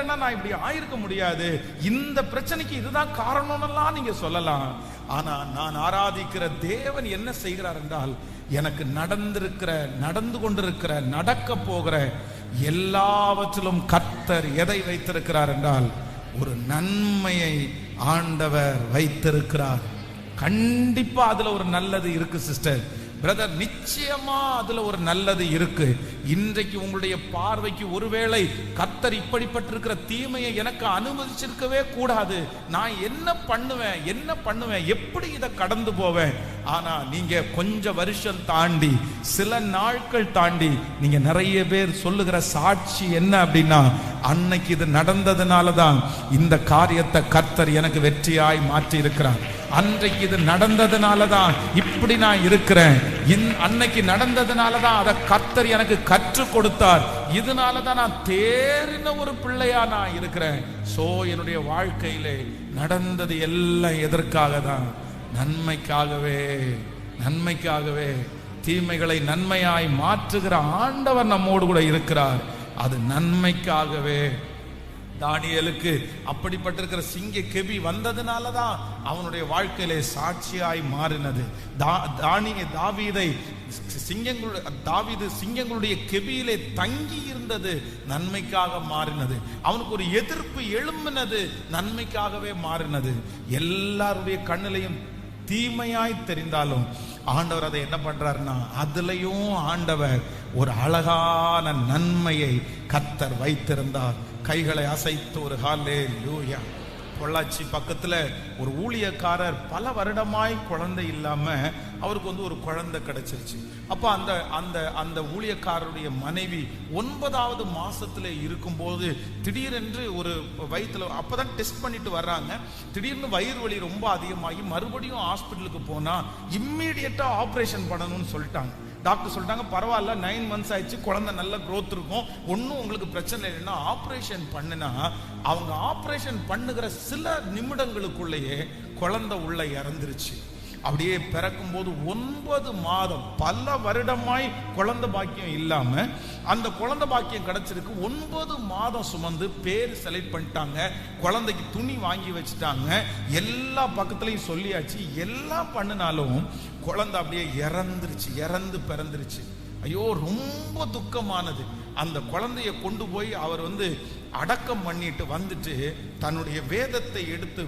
இல்லைன்னா நான் இப்படி ஆயிருக்க முடியாது, இந்த பிரச்சனைக்கு இதுதான் காரணம்லாம் நீங்க சொல்லலாம். ஆனா நான் ஆராதிக்கிற தேவன் என்ன செய்கிறார் என்றால், எனக்கு நடந்து கொண்டிருக்கிற நடக்க போகிற எல்லாவற்றிலும் கர்த்தர் எதை வைத்திருக்கிறார் என்றால், ஒரு நன்மையை ஆண்டவர் வைத்திருக்கிறார். கண்டிப்பா அதுல ஒரு நல்லது இருக்கு சிஸ்டர், பிரதர், நிச்சயமா அதுல ஒரு நல்லது இருக்கு. இன்றைக்கு உங்களுடைய பார்வைக்கு ஒருவேளை கர்த்தர் இப்படிப்பட்டிருக்கிற தீமையை எனக்கு அனுமதிச்சிருக்கவே கூடாது, நான் என்ன பண்ணுவேன், எப்படி இதை கடந்து போவேன். ஆனா நீங்க கொஞ்சம் வருஷம் தாண்டி, சில நாட்கள் தாண்டி, நீங்க நிறைய பேர் சொல்லுகிற சாட்சி என்ன அப்படின்னா, அன்னைக்கு இது நடந்ததுனாலதான் இந்த காரியத்தை கர்த்தர் எனக்கு வெற்றியாய் மாற்றி இருக்கிறார். அன்றைக்கு இது நடந்ததுனாலதான் இப்படி நான் இருக்கிறேன், அன்னைக்கு நடந்ததுனாலதான் அதை கர்த்தர் எனக்கு கற்றுக் கொடுத்தார், இதனாலதான் நான் தேறின ஒரு பிள்ளையா நான் இருக்கிறேன். சோ என்னுடைய வாழ்க்கையிலே நடந்தது எல்லாம் எதற்காக தான்? நன்மைக்காகவே. தீமைகளை நன்மையாய் மாற்றுகிற ஆண்டவர் நம்மோடு கூட இருக்கிறார், அது நன்மைக்காகவே. தானியேலுக்கு அப்படிப்பட்டிருக்கிற சிங்க கெபி வந்ததுனாலதான் அவனுடைய வாழ்க்கையிலே சாட்சியாய் மாறினது. தாவீது சிங்கங்களுடைய கெபியிலே தங்கி இருந்தது நன்மைக்காக மாறினது. அவனுக்கு ஒரு எதிர்ப்பு எழும்பினது நன்மைக்காகவே மாறினது. எல்லாருடைய கண்ணிலையும் தீமையாய் தெரிந்தாலும் ஆண்டவர் அதை என்ன பண்றாருன்னா, அதுலயும் ஆண்டவர் ஒரு அழகான நன்மையை கர்த்தர் வைத்திருந்தார். கைகளை அசைத்து ஒரு ஹல்லேலூயா. பொள்ளாச்சி பக்கத்துல ஒரு ஊழியக்காரர் பல வருடமாய் குழந்தை இல்லாம அவருக்கு ஒரு குழந்தை கிடைச்சிருச்சு. அப்ப அந்த ஊழியக்காரருடைய மனைவி 9வது மாசத்துல இருக்கும்போது திடீரென்று ஒரு வயிற்றுல, அப்பதான் டெஸ்ட் பண்ணிட்டு வர்றாங்க, திடீர்னு வயிறு வலி ரொம்ப அதிகமாகி மறுபடியும் ஹாஸ்பிட்டலுக்கு போனா இம்மீடியட்டா ஆபரேஷன் பண்ணணும்னு சொல்லிட்டாங்க. டாக்டர் சொல்லிட்டாங்க, பரவாயில்ல 9 months ஆயிடுச்சு, குழந்தை நல்ல growth இருக்கும், ஒன்னும் உங்களுக்கு பிரச்சனை இல்லைன்னா ஆபரேஷன் பண்ணுனா, அவங்க ஆபரேஷன் பண்ணுகிற சில நிமிடங்களுக்குள்ளேயே குழந்தை உள்ள இறந்துருச்சு. அப்படியே பிறக்கும் போது 9 மாதம், பல வருடமாய் குழந்தை பாக்கியம் இல்லாம அந்த குழந்தை பாக்கியம் கிடைச்சிருக்கு. 9 மாதம் சுமந்து பேர் செலக்ட் பண்ணிட்டாங்க, குழந்தைக்கு துணி வாங்கி வச்சுட்டாங்க, எல்லா பக்கத்துலயும் சொல்லியாச்சு. எல்லாம் பண்ணினாலும் குழந்தை அப்படியே இறந்து பிறந்துருச்சு. ஐயோ, ரொம்ப துக்கமானது. அந்த குழந்தைய கொண்டு போய் அவர் அடக்கம் பண்ணிட்டு வந்துட்டு தன்னுடைய வேதத்தை எடுத்து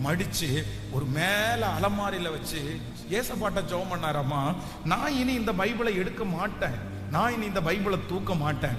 மடிச்சு ஒரு மேல அலமாரியில வச்சு ஏசப்பாட்ட ஜெபம் பண்ணாராமா, நான் இனி இந்த பைபிளை எடுக்க மாட்டேன், நான் இனி இந்த பைபிளை தூக்க மாட்டேன்,